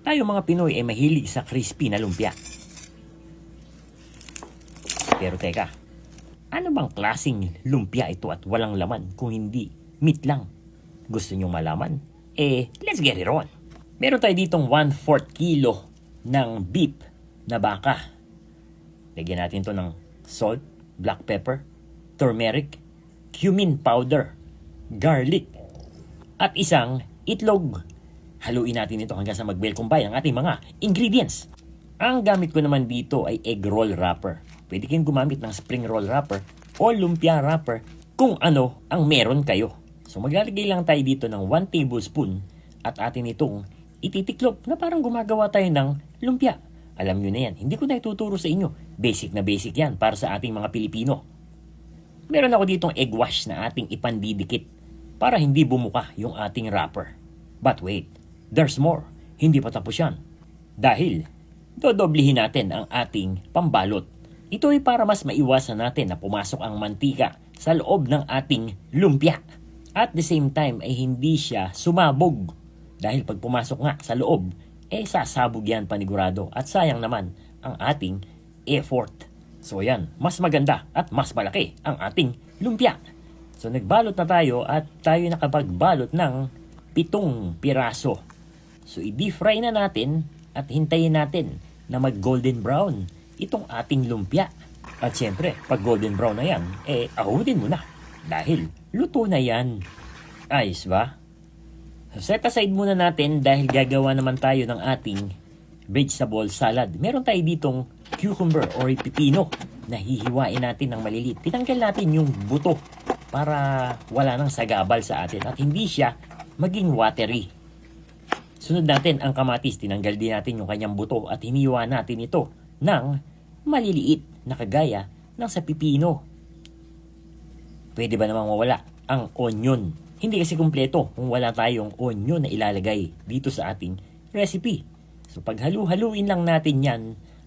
Tayo mga Pinoy ay mahilig sa crispy na lumpia. Pero teka, ano bang klaseng lumpia ito at walang laman kung hindi meat lang? Gusto nyong malaman? Let's get it on! Meron tayo ditong 1/4 kilo ng beef na baka. Lagyan natin to ng salt, black pepper, turmeric, cumin powder, garlic, at isang itlog. Haluin natin ito hanggang sa mag-welcombine ang ating mga ingredients. Ang gamit ko naman dito ay egg roll wrapper. Pwede kayong gumamit ng spring roll wrapper o lumpia wrapper kung ano ang meron kayo. So maglalagay lang tayo dito ng 1 tablespoon at atin itong ititiklop na parang gumagawa tayo ng lumpia. Alam nyo na yan, hindi ko na ituturo sa inyo. Basic na basic yan para sa ating mga Pilipino. Meron ako ditong egg wash na ating ipandidikit para hindi bumuka yung ating wrapper. But wait, there's more. Hindi pa tapos yan. Dahil dodoblihin natin ang ating pambalot. Ito ay para mas maiwasan natin na pumasok ang mantika sa loob ng ating lumpia. At the same time ay hindi siya sumabog. Dahil pag pumasok nga sa loob, sasabog yan panigurado. At sayang naman ang ating effort. So yan, mas maganda at mas malaki ang ating lumpia. So nagbalot na tayo at tayo nakapagbalot ng 7 piraso. So i-deep fry na natin at hintayin natin na mag-golden brown itong ating lumpia. At syempre, pag golden brown na yan, ahudin mo na. Dahil luto na yan. Ayos ba? So set aside muna natin dahil gagawa naman tayo ng ating vegetable salad. Meron tayo ditong cucumber or pipino na hihiwain natin ng maliliit. Tinanggal natin yung buto para wala nang sagabal sa atin at hindi siya maging watery. Sunod natin ang kamatis. Tinanggal din natin yung kanyang buto at hiniwa natin ito ng maliliit na kagaya ng sa pipino. Pwede ba namang mawala ang onion? Hindi kasi kumpleto kung wala tayong onion na ilalagay dito sa ating recipe. So paghalu-haluin lang natin yan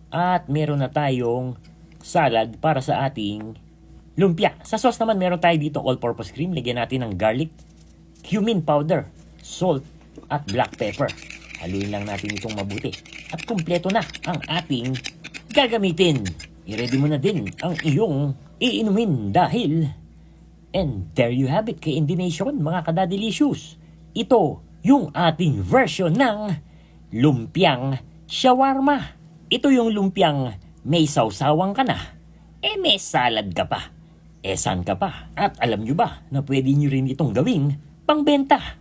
at meron na tayong salad para sa ating lumpia. Sa sauce naman meron tayo dito all-purpose cream. Lagyan natin ng garlic, cumin powder, salt, at black pepper. Haluin lang natin itong mabuti. At kumpleto na ang ating gagamitin. I-ready mo na din ang iyong iinumin dahil and there you have it, KND Nation, mga kadadelicious. Ito yung ating version ng lumpiang shawarma. Ito yung lumpiang may sawsawang ka na, may salad ka pa. Saan ka pa? At alam nyo ba na pwede nyo rin itong gawing pangbenta?